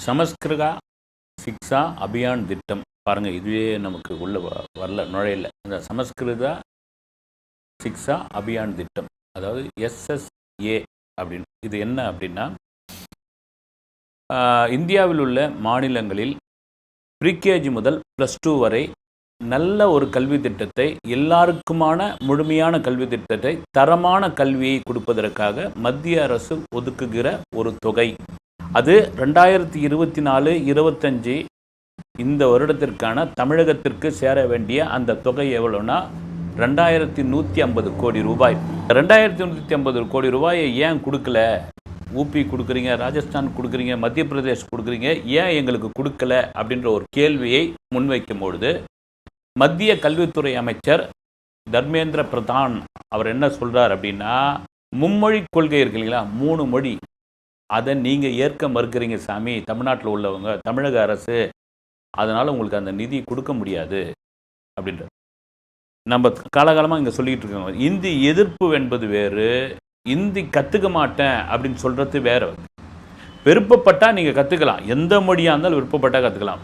சமஸ்கிருதா சிக்ஷா அபியான் திட்டம் பாருங்கள், இதுவே நமக்கு உள்ள வரல, நுழையில. இந்த சமஸ்கிருதா சிக்ஷா அபியான் திட்டம், அதாவது SSA அப்படின்னு, இது என்ன அப்படின்னா, இந்தியாவில் உள்ள மாநிலங்களில் ப்ரீகேஜி முதல் +2 வரை நல்ல ஒரு கல்வி திட்டத்தை, எல்லாருக்குமான முழுமையான கல்வி திட்டத்தை, தரமான கல்வியை கொடுப்பதற்காக மத்திய அரசு ஒதுக்குகிற ஒரு தொகை. அது 2024-25 இந்த வருடத்திற்கான தமிழகத்திற்கு சேர வேண்டிய அந்த தொகை எவ்வளோன்னா 2150 கோடி ரூபாய். 2150 கோடி ரூபாயை ஏன் கொடுக்கல? ஊபி கொடுக்குறீங்க, ராஜஸ்தான் கொடுக்குறீங்க, மத்திய பிரதேஷ் கொடுக்குறீங்க, ஏன் எங்களுக்கு கொடுக்கல அப்படின்ற ஒரு கேள்வியை முன்வைக்கும் பொழுது மத்திய கல்வித்துறை அமைச்சர் தர்மேந்திர பிரதான் அவர் என்ன சொல்கிறார் அப்படின்னா, மும்மொழி கொள்கை இருக்கு இல்லைங்களா, 3 மொழி, அதை நீங்கள் ஏற்க மறுக்கிறீங்க சாமி, தமிழ்நாட்டில் உள்ளவங்க, தமிழக அரசு, அதனால் உங்களுக்கு அந்த நிதி கொடுக்க முடியாது அப்படின்ற. நம்ம காலகாலமாக இங்கே சொல்லிக்கிட்டு இருக்கோங்க, இந்தி எதிர்ப்பு என்பது வேறு, இந்தி கற்றுக்க மாட்டேன் அப்படின்னு சொல்கிறது வேறு. விருப்பப்பட்டால் நீங்கள் கற்றுக்கலாம், எந்த மொழியாக இருந்தாலும் விருப்பப்பட்டால் கற்றுக்கலாம்.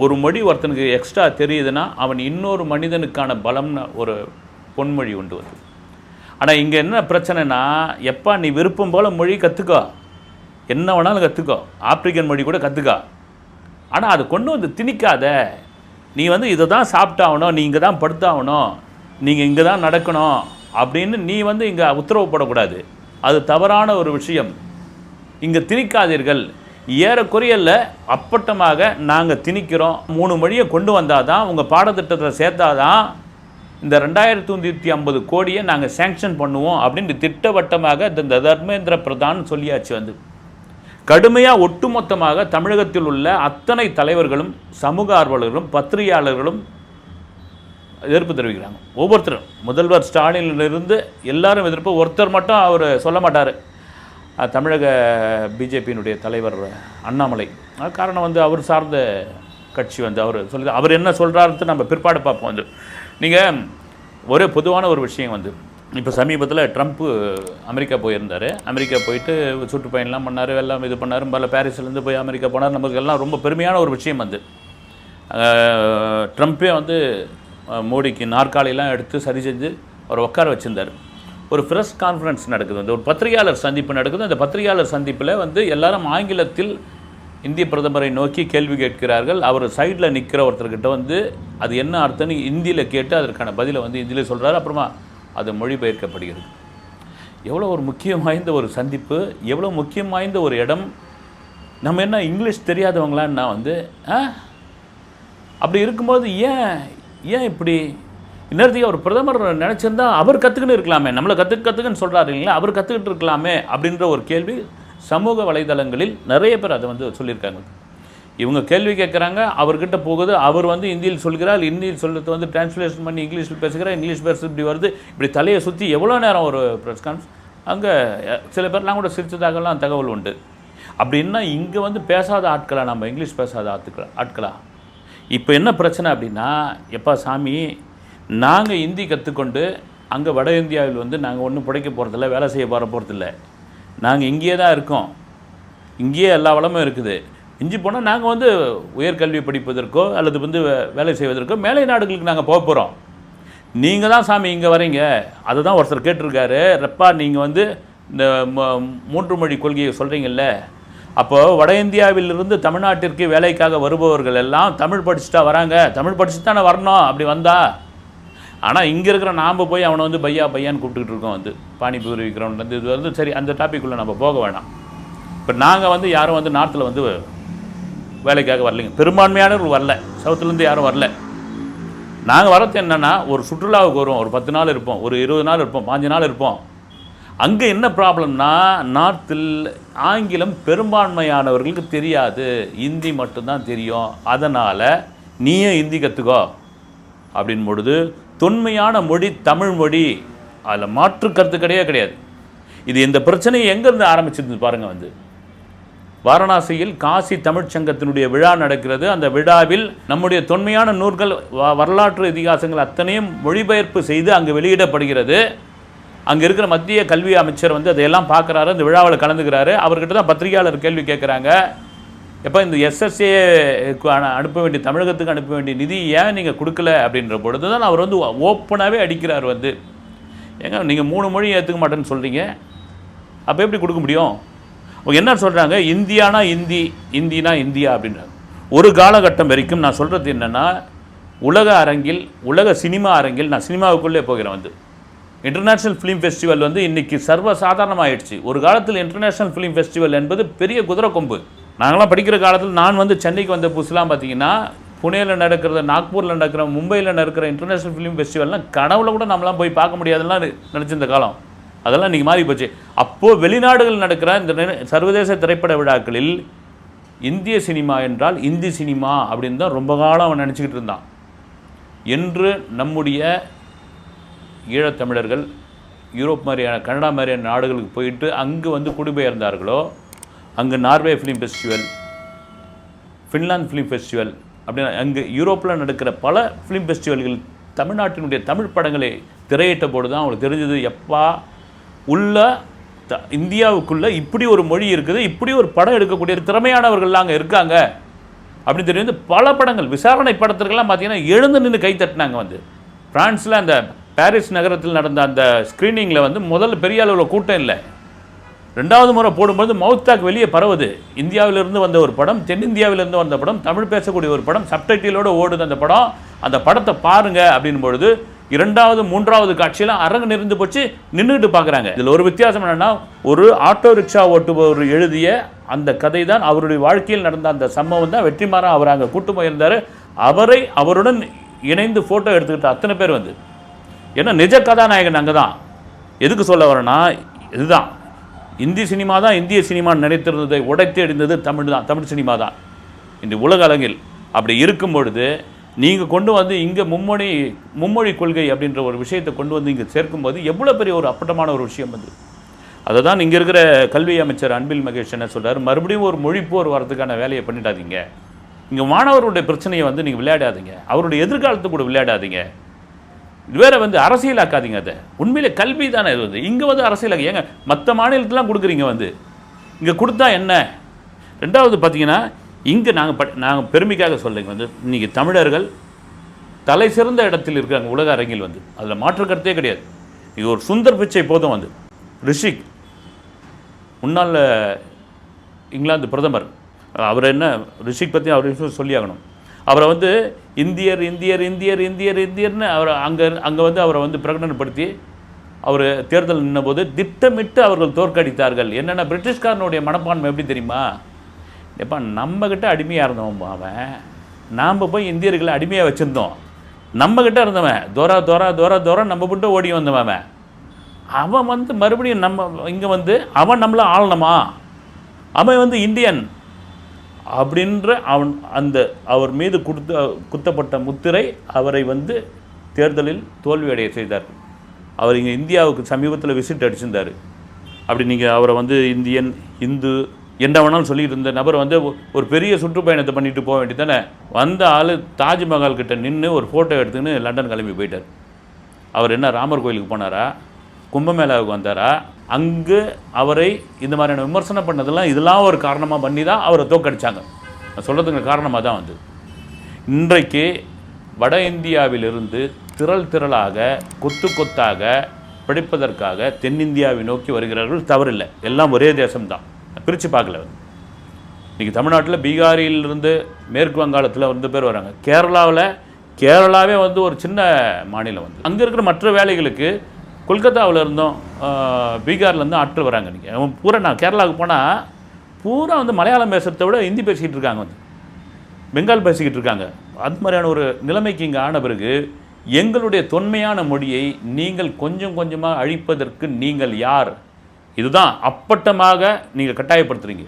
ஒரு மொழி ஒருத்தனுக்கு எக்ஸ்ட்ரா தெரியுதுன்னா அவன் இன்னொரு மனிதனுக்கான பலம்னு ஒரு பொன்மொழி உண்டு வந்து. ஆனால் இங்கே என்ன பிரச்சனைனா, எப்பா நீ விருப்பம் போல் மொழி கற்றுக்கோ, என்ன வேணாலும் கற்றுக்கோ, ஆப்பிரிக்கன் மொழி கூட கற்றுக்கோ, ஆனால் அதை கொண்டு வந்து திணிக்காத. நீ வந்து இதை தான் சாப்பிட்டாகணும், நீ இங்கே தான் படுத்தாகணும், நீங்கள் இங்கே தான் நடக்கணும் அப்படின்னு நீ வந்து இங்கே உத்தரவு போடக்கூடாது. அது தவறான ஒரு விஷயம். இங்கே திணிக்காதீர்கள். ஏறக்குறையல்ல அப்பட்டமாக நாங்கள் திணிக்கிறோம், 3 மொழியை கொண்டு வந்தால் தான், உங்கள் பாடத்திட்டத்தில் சேர்த்தாதான் இந்த 2150 கோடியை நாங்கள் சேங்ஷன் பண்ணுவோம் அப்படின்னு திட்டவட்டமாக இந்த தர்மேந்திர பிரதான் சொல்லியாச்சு. வந்து கடுமையாக ஒட்டுமொத்தமாக தமிழகத்தில் உள்ள அத்தனை தலைவர்களும், சமூக ஆர்வலர்களும், பத்திரிகையாளர்களும் எதிர்ப்பு தெரிவிக்கிறாங்க. ஒவ்வொருத்தரும், முதல்வர் ஸ்டாலினிலிருந்து எல்லாரும் எதிர்ப்பு. ஒருத்தர் மட்டும் அவர் சொல்ல மாட்டார், தமிழக பிஜேபியினுடைய தலைவர் அண்ணாமலை. காரணம் வந்து அவர் சார்ந்த கட்சி வந்து அவர் சொல்லி, அவர் என்ன சொல்கிறாருன்னு நம்ம பிற்பாடு பார்ப்போம். வந்து நீங்கள் ஒரே பொதுவான ஒரு விஷயம் வந்து, இப்போ சமீபத்தில் ட்ரம்ப்பு அமெரிக்கா போயிருந்தார். அமெரிக்கா போயிட்டு சுற்றுப்பயணம்லாம் பண்ணார், எல்லாம் இது பண்ணார், பல பாரிஸ்லேருந்து போய் அமெரிக்கா போனார். நமக்கு எல்லாம் ரொம்ப பெருமையான ஒரு விஷயம் வந்து. ட்ரம்ப்பே வந்து மோடிக்கு நாற்காலியெல்லாம் எடுத்து சரி செஞ்சு அவர் உட்கார வச்சுருந்தார். ஒரு ப்ரெஸ் கான்ஃபரன்ஸ் நடக்குது, வந்து ஒரு பத்திரிகையாளர் சந்திப்பு நடக்குது. அந்த பத்திரிகையாளர் சந்திப்பில் வந்து எல்லாரும் ஆங்கிலத்தில் இந்திய பிரதமரை நோக்கி கேள்வி கேட்கிறார்கள். அவர் சைடில் நிற்கிற ஒருத்தர்கிட்ட வந்து அது என்ன அர்த்தம்னு இந்தியில் கேட்டு அதற்கான பதிலை வந்து இந்தியில் சொல்கிறார். அப்புறமா அது மொழிபெயர்க்கப்படுகிறது. எவ்வளோ ஒரு முக்கியம் வாய்ந்த ஒரு சந்திப்பு, எவ்வளோ முக்கியம் வாய்ந்த ஒரு இடம். நம்ம என்ன இங்கிலீஷ் தெரியாதவங்களான்னு நான் வந்து அப்படி இருக்கும்போது ஏன் இப்படி இன்னொருத்தையும் ஒரு பிரதமர் நினச்சிருந்தா அவர் கற்றுக்கின்னு இருக்கலாமே, நம்மளை கற்றுக்குன்னு சொல்கிறாரு இல்லைங்களா, அவர் கற்றுக்கிட்டு இருக்கலாமே அப்படின்ற ஒரு கேள்வி சமூக வலைதளங்களில் நிறைய பேர் அதை வந்து சொல்லியிருக்காங்க. இவங்க கேள்வி கேட்குறாங்க, அவர்கிட்ட போகுது, அவர் வந்து இந்தியில் சொல்கிறார், இந்தியில் சொல்கிறது வந்து டிரான்ஸ்லேஷன் பண்ணி இங்கிலீஷில் பேசுகிறார், இங்கிலீஷ் பேசுகிறது இப்படி வருது, இப்படி தலையை சுற்றி எவ்வளோ நேரம் ஒரு ப்ரெஸ் கான்ஃபரன்ஸ். அங்கே சில பேர்லாம் கூட சிரித்ததாகலாம் தகவல் உண்டு. அப்படின்னா இங்கே வந்து பேசாத ஆட்களா, நம்ம இங்கிலீஷ் பேசாத ஆட்களா? இப்போ என்ன பிரச்சனை அப்படின்னா, எப்பா சாமி, நாங்கள் ஹிந்தி கற்றுக்கொண்டு அங்கே வட இந்தியாவில் வந்து நாங்கள் ஒன்றும் பிழைக்க போகிறதில்ல, வேலை செய்ய போகிறதில்ல, நாங்கள் இங்கேயே தான் இருக்கோம், இங்கேயே எல்லா வளமும் இருக்குது. இஞ்சி போனால் நாங்கள் வந்து உயர்கல்வி படிப்பதற்கோ அல்லது வந்து வேலை செய்வதற்கோ மேலை நாடுகளுக்கு நாங்கள் போக போகிறோம். நீங்கள் தான் சாமி இங்கே வரீங்க. அதை தான் ஒருத்தர் கேட்டிருக்காரு, ரெப்பா நீங்கள் வந்து இந்த 3 மொழி கொள்கையை சொல்கிறீங்கல்ல, அப்போது வட இந்தியாவிலிருந்து தமிழ்நாட்டிற்கு வேலைக்காக வருபவர்கள் எல்லாம் தமிழ் படிச்சுட்டா வராங்க, தமிழ் படிச்சுட்டு தானே வரணும், அப்படி வந்தா. ஆனால் இங்கே இருக்கிற நாம் போய் அவனை வந்து பையான்னு கூப்பிட்டுக்கிட்டு இருக்கோம். வந்து பானிபூரி விற்கிறவன்லேருந்து இது வந்து சரி, அந்த டாப்பிக்குள்ளே நம்ம போக வேணாம். இப்போ நாங்கள் வந்து யாரும் வந்து நார்த்தில் வந்து வேலைக்காக வரலைங்க, பெரும்பான்மையானவர்கள் வரல, சவுத்துலேருந்து யாரும் வரல. நாங்கள் வரது என்னென்னா, ஒரு சுற்றுலாவுக்கு வருவோம், ஒரு 10 நாள் இருப்போம், ஒரு 20 நாள் இருப்போம், 5 நாள் இருப்போம். அங்கே என்ன ப்ராப்ளம்னா, நார்த்தில் ஆங்கிலம் பெரும்பான்மையானவர்களுக்கு தெரியாது, ஹிந்தி மட்டும்தான் தெரியும். அதனால் நீயே ஹிந்தி கற்றுக்கோ அப்படின் பொழுது, தொன்மையான மொழி தமிழ் மொழி, அதில் மாற்று கருத்து கிடையாது. இது இந்த பிரச்சனையை எங்கேருந்து ஆரம்பிச்சிருந்து பாருங்கள். வந்து வாரணாசியில் காசி தமிழ்ச்சங்கத்தினுடைய விழா நடக்கிறது. அந்த விழாவில் நம்முடைய தொன்மையான நூல்கள், வரலாற்று இதிகாசங்கள் அத்தனையும் மொழிபெயர்ப்பு செய்து அங்கு வெளியிடப்படுகிறது. அங்கே இருக்கிற மத்திய கல்வி அமைச்சர் வந்து அதையெல்லாம் பார்க்குறாரு, அந்த விழாவில் கலந்துக்கிறாரு. அவர்கிட்ட தான் பத்திரிகையாளர் கேள்வி கேட்குறாங்க, எப்போ இந்த எஸ்எஸ்ஏ அனுப்ப வேண்டிய தமிழகத்துக்கு அனுப்ப வேண்டிய நிதி ஏன் நீங்கள் கொடுக்கல அப்படின்ற பொழுது தான் அவர் வந்து ஓப்பனாகவே அடிக்கிறார். வந்து ஏங்க நீங்கள் 3 மொழி ஏற்றுக்க மாட்டேன்னு சொல்கிறீங்க, அப்போ எப்படி கொடுக்க முடியும்? அவங்க என்ன சொல்கிறாங்க, இந்தியானா இந்தி, இந்தினா இந்தியா அப்படின்றாங்க. ஒரு காலகட்டம் வரைக்கும் நான் சொல்கிறது என்னென்னா, உலக அரங்கில், உலக சினிமா அரங்கில், நான் சினிமாவுக்குள்ளே போகிறேன், வந்து இன்டர்நேஷ்னல் ஃபிலிம் ஃபெஸ்டிவல் வந்து இன்றைக்கி சர்வசாதாரணமாகிடுச்சு. ஒரு காலத்தில் இன்டர்நேஷ்னல் ஃபிலிம் ஃபெஸ்டிவல் என்பது பெரிய குதிரை கொம்பு. நாங்களாம் படிக்கிற காலத்தில் நான் வந்து சென்னைக்கு வந்த புதுசுலாம் பார்த்தீங்கன்னா, புனேயில் நடக்கிற, நாக்பூரில் நடக்கிற, மும்பையில் நடக்கிற இன்டர்நேஷ்னல் ஃபிலிம் ஃபெஸ்டிவல்லாம் கனவுல கூட நம்மளாம் போய் பார்க்க முடியாதுலாம் நினச்சிருந்த காலம். அதெல்லாம் இன்றைக்கி மாறி போச்சு. அப்போது வெளிநாடுகள் நடக்கிற இந்த சர்வதேச திரைப்பட விழாக்களில் இந்திய சினிமா என்றால் இந்தி சினிமா அப்படின்னு தான் ரொம்ப காலம் அவன் நினச்சிக்கிட்டு இருந்தான். என்று நம்முடைய ஈழத்தமிழர்கள் யூரோப் மாதிரியான, கனடா மாதிரியான நாடுகளுக்கு போயிட்டு அங்கு வந்து குடிபெயர்ந்தார்களோ, அங்கே Norway film festival, Finland film festival அப்படின்னா அங்கே யூரோப்பில் நடக்கிற பல ஃபிலிம் ஃபெஸ்டிவல்கள் தமிழ்நாட்டினுடைய தமிழ் படங்களை திரையிட்ட போது தான் அவங்களுக்கு தெரிஞ்சது, எப்பா உள்ள இந்தியாவுக்குள்ளே இப்படி ஒரு மொழி இருக்குது, இப்படி ஒரு படம் எடுக்கக்கூடிய திறமையானவர்கள்லாம் அங்கே இருக்காங்க அப்படின்னு தெரிஞ்சு பல படங்கள், விசாரணை படத்திற்கெல்லாம் பார்த்தீங்கன்னா எழுந்து நின்று கை தட்டினாங்க. வந்து ஃப்ரான்ஸில் அந்த பாரிஸ் நகரத்தில் நடந்த அந்த ஸ்க்ரீனிங்கில் வந்து முதல்ல பெரிய அளவில் கூட்டம் இல்லை. 2வது முறை போடும்போது மவுத்தாக் வெளியே பரவுது. இந்தியாவிலிருந்து வந்த ஒரு படம், தென்னிந்தியாவிலிருந்து வந்த படம், தமிழ் பேசக்கூடிய ஒரு படம், சப்டைட்டிலோடு ஓடுது அந்த படம். அந்த படத்தை பாருங்கள் அப்படின் பொழுது 2வது 3வது காட்சியெல்லாம் அரங்கு நிறுந்து போச்சு, நின்றுட்டு பார்க்குறாங்க. இதில் ஒரு வித்தியாசம் என்னென்னா, ஒரு ஆட்டோ ரிக்ஷா ஓட்டுபவர் எழுதிய அந்த கதை தான், அவருடைய வாழ்க்கையில் நடந்த அந்த சம்பவம் தான் வெற்றிமாறன் அவர் அங்கே கூட்டு போயிருந்தார். அவருடன் இணைந்து ஃபோட்டோ எடுத்துக்கிட்ட அத்தனை பேர் வந்து, ஏன்னா நிஜ கதாநாயகன் அங்கே தான். எதுக்கு சொல்ல வரேன்னா, இதுதான் இந்தி சினிமா தான் இந்திய சினிமான்னு நினைத்திருந்ததை உடைத்து அடிந்தது தமிழ் சினிமா தான் இந்த உலக அளவில். அப்படி இருக்கும் பொழுது நீங்கள் கொண்டு வந்து இங்கே மும்மொழி கொள்கை அப்படின்ற ஒரு விஷயத்தை கொண்டு வந்து இங்கே சேர்க்கும்போது எவ்வளோ பெரிய ஒரு அப்பட்டமான ஒரு விஷயம் வந்து. அதை தான் இங்கே இருக்கிற கல்வி அமைச்சர் அன்பில் மகேஷ் என்ன சொல்கிறார், மறுபடியும் ஒரு மொழிப்போர் வரதுக்கான வேலையை பண்ணிடாதீங்க. இங்கே மாணவருடைய பிரச்சனையை வந்து நீங்கள் விளையாடாதீங்க, அவருடைய எதிர்காலத்தை கூட விளையாடாதீங்க. இது வேறு வந்து அரசியலாக்காதீங்க. அதை உண்மையிலே கல்வி தானே இது வந்து. இங்கே வந்து அரசியலாக்க ஏங்க மற்ற மாநிலத்திலாம் கொடுக்குறீங்க, வந்து இங்கே கொடுத்தா என்ன? 2வது பார்த்தீங்கன்னா, இங்கே நாங்கள் பெருமைக்காக சொல்லுங்க வந்து, இன்றைக்கி தமிழர்கள் தலை சிறந்த இடத்தில் இருக்காங்க உலக அரங்கில் வந்து, அதில் மாற்று கருத்தே கிடையாது. இது ஒரு சுந்தர் பிச்சை போதும் வந்து, ரிஷிக் முன்னாள் இங்கிலாந்து பிரதமர், அவர் என்ன ரிஷிக் பற்றி அவர் சொல்லி ஆகணும். அவரை வந்து இந்தியர் இந்தியர் இந்தியர் இந்தியர் இந்தியர்னு அவர் அங்கே வந்து அவரை வந்து பிரகடனப்படுத்தி அவர் தேர்தல் நின்னபோது திட்டமிட்டு அவர்கள் தோற்கடித்தார்கள். என்னென்னா, பிரிட்டிஷ்காரனுடைய மனப்பான்மை எப்படி தெரியுமா, எப்போ நம்மக்கிட்ட அடிமையாக இருந்தவன் அவன், நாம் போய் இந்தியர்களை அடிமையாக வச்சுருந்தோம், நம்மக்கிட்ட இருந்தவன் தோரா தோரா தோரா தோரா நம்ம விட்டு ஓடி வந்தவன் அவன் வந்து மறுபடியும் நம்ம இங்கே வந்து அவன் நம்மளை ஆளணுமா, அவன் வந்து இந்தியன் அப்படின்ற அவர் மீது குத்தப்பட்ட முத்திரை அவரை வந்து தேர்தலில் தோல்வியடைய செய்தார். அவர் இங்கே இந்தியாவுக்கு சமீபத்தில் விசிட் அடிச்சிருந்தார். அப்படி நீங்கள் அவரை வந்து இந்தியன், இந்து என்ன வேணாலும் சொல்லிட்டு இருந்த நபர் வந்து ஒரு பெரிய சுற்றுப்பயணத்தை பண்ணிட்டு போக வேண்டியது தானே. வந்த ஆள் தாஜ்மஹால் கிட்ட நின்று ஒரு ஃபோட்டோ எடுத்துன்னு லண்டன் கிளம்பி போயிட்டார். அவர் என்ன ராமர் கோயிலுக்கு போனாரா, கும்பமேளாவுக்கு வந்தாரா? அங்கு அவரை இந்த மாதிரியான விமர்சனம் பண்ணதெல்லாம் இதெல்லாம் ஒரு காரணமாக பண்ணி தான் அவரை தோக்கடிச்சாங்க. நான் சொல்கிறதுக்கு காரணமாக தான் வந்து இன்றைக்கு வட இந்தியாவிலிருந்து திரளாக கொத்தாக பிடிப்பதற்காக தென்னிந்தியாவை நோக்கி வருகிறார்கள். தவறில்லை, எல்லாம் ஒரே தேசம்தான், பிரித்து பார்க்கல. இன்றைக்கி தமிழ்நாட்டில் பீகாரிலிருந்து மேற்கு வங்காளத்தில் வந்து பேர் வராங்க. கேரளாவே வந்து ஒரு சின்ன மாநிலம் வந்து, அங்கே இருக்கிற மற்ற வேலைகளுக்கு கொல்கத்தாவில் இருந்தோம், பீகார்லேருந்து ஆட்கள் வராங்க. இன்றைக்கி அவன் பூரா, நான் கேரளாவுக்கு போனால் பூரா வந்து மலையாளம் பேசுகிறத விட ஹிந்தி பேசிக்கிட்டு இருக்காங்க, வந்து பெங்கால் பேசிக்கிட்டு இருக்காங்க. அது மாதிரியான ஒரு நிலைமைக்கு இங்கே ஆன பிறகு எங்களுடைய தொன்மையான மொழியை நீங்கள் கொஞ்சம் கொஞ்சமாக அழிப்பதற்கு நீங்கள் யார்? இதுதான் அப்பட்டமாக நீங்கள் கட்டாயப்படுத்துகிறீங்க.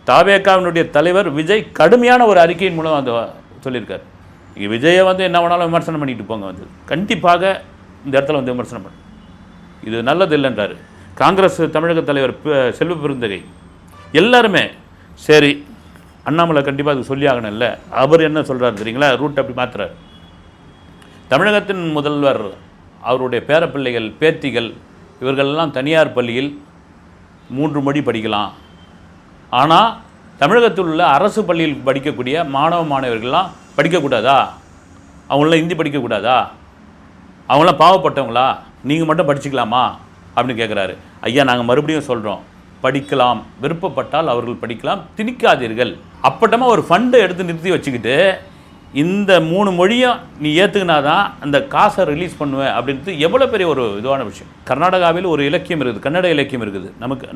தாவேகாவினுடைய தலைவர் விஜய் கடுமையான ஒரு அறிக்கையின் மூலம் அந்த சொல்லியிருக்கார். இங்கே விஜயை வந்து என்ன வேணாலும் விமர்சனம் பண்ணிட்டு போங்க, வந்து கண்டிப்பாக இந்த இடத்துல வந்து விமர்சனம் பண்ண இது நல்லது இல்லைன்றார். காங்கிரஸ் தமிழக தலைவர் செல்வ பெருந்தகை எல்லாருமே சரி, அண்ணாமலை கண்டிப்பாக அது சொல்லி ஆகணும் இல்லை. அவர் என்ன சொல்கிறார் தெரியுங்களா, ரூட் அப்படி மாற்றுறார். தமிழகத்தின் முதல்வர் அவருடைய பேரப்பிள்ளைகள் பேத்திகள் இவர்களெல்லாம் தனியார் பள்ளியில் 3 மொழி படிக்கலாம், ஆனால் தமிழகத்தில் உள்ள அரசு பள்ளியில் படிக்கக்கூடிய மாணவர்கள்லாம் படிக்கக்கூடாதா? அவங்களாம் ஹிந்தி படிக்கக்கூடாதா? அவங்களாம் பாவப்பட்டவங்களா? நீங்கள் மட்டும் படிச்சுக்கலாமா அப்படின்னு கேட்குறாரு. ஐயா, நாங்கள் மறுபடியும் சொல்கிறோம், படிக்கலாம், விருப்பப்பட்டால் அவர்கள் படிக்கலாம், திணிக்காதீர்கள். அப்பட்டமாக ஒரு ஃபண்டை எடுத்து நிறுத்தி வச்சுக்கிட்டு இந்த 3 மொழியும் நீ ஏற்றுக்கினாதான் அந்த காசை ரிலீஸ் பண்ணுவேன் அப்படின்றது எவ்வளோ பெரிய ஒரு இதுவான விஷயம். கர்நாடகாவில் ஒரு இலக்கியம் இருக்குது, கன்னட இலக்கியம் இருக்குது.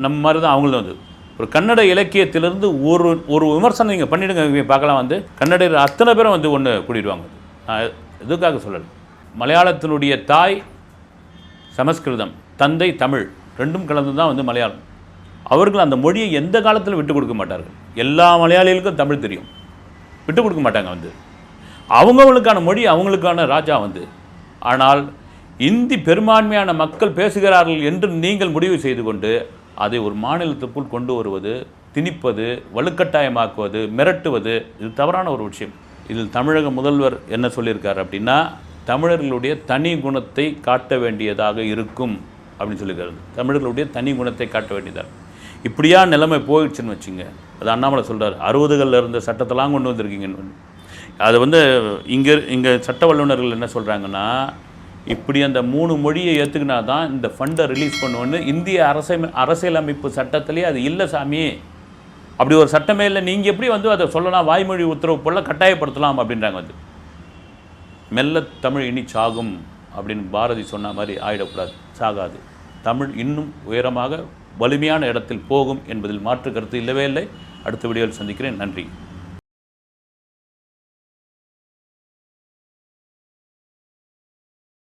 நம்ம மாதிரி தான் அவங்களும் வந்து ஒரு கன்னட இலக்கியத்திலிருந்து ஒரு விமர்சனம் நீங்கள் பண்ணிவிடுங்க, பார்க்கலாம். வந்து கன்னடர் அத்தனை பேரும் வந்து ஒன்று கூட்டிடுவாங்க. நான் எதுக்காக சொல்லலை, மலையாளத்தினுடைய தாய் சமஸ்கிருதம், தந்தை தமிழ், ரெண்டும் கலந்து தான் வந்து மலையாளம். அவர்கள் அந்த மொழியை எந்த காலத்தில் விட்டு கொடுக்க மாட்டார்கள். எல்லா மலையாளிகளுக்கும் தமிழ் தெரியும், விட்டு கொடுக்க மாட்டாங்க. வந்து அவங்களுக்கான மொழி, அவங்களுக்கான ராஜா வந்து. ஆனால் இந்தி பெரும்பான்மையான மக்கள் பேசுகிறார்கள் என்று நீங்கள் முடிவு செய்து கொண்டு அதை ஒரு மாநிலத்துக்குள் கொண்டு வருவது, திணிப்பது, வலுக்கட்டாயமாக்குவது, மிரட்டுவது, இது தவறான ஒரு விஷயம். இதில் தமிழக முதல்வர் என்ன சொல்லியிருக்கார் அப்படின்னா, தமிழர்களுடைய தனி குணத்தை காட்ட வேண்டியதாக இருக்கும் அப்படின்னு சொல்லியிருக்காரு. தமிழர்களுடைய தனி குணத்தை காட்ட வேண்டியதாக. இப்படியா நிலைமை போயிடுச்சுன்னு வச்சுங்க. அது அண்ணாமலை சொல்கிறார், 60களில் இருந்த சட்டத்தெல்லாம் கொண்டு வந்திருக்கீங்கன்னு. அது வந்து இங்கே சட்ட வல்லுநர்கள் என்ன சொல்கிறாங்கன்னா, இப்படி அந்த 3 மொழியை ஏற்றுக்கினா தான் இந்த ஃபண்டை ரிலீஸ் பண்ணுவோன்னு இந்திய அரசியலமைப்பு சட்டத்திலேயே அது இல்லை சாமி. அப்படி ஒரு சட்டமே இல்லை, நீங்கள் எப்படி வந்து அதை சொல்லலாம், வாய்மொழி உத்தரவு போல கட்டாயப்படுத்தலாம் அப்படின்றாங்க. வந்து மெல்ல தமிழ் இனி சாகும் அப்படின்னு பாரதி சொன்ன மாதிரி ஆயிடக்கூடாது, சாகாது. தமிழ் இன்னும் உயரமாக வலிமையான இடத்தில் போகும் என்பதில் மாற்று கருத்து இல்லவே இல்லை. அடுத்த வீடியோவில் சந்திக்கிறேன். நன்றி.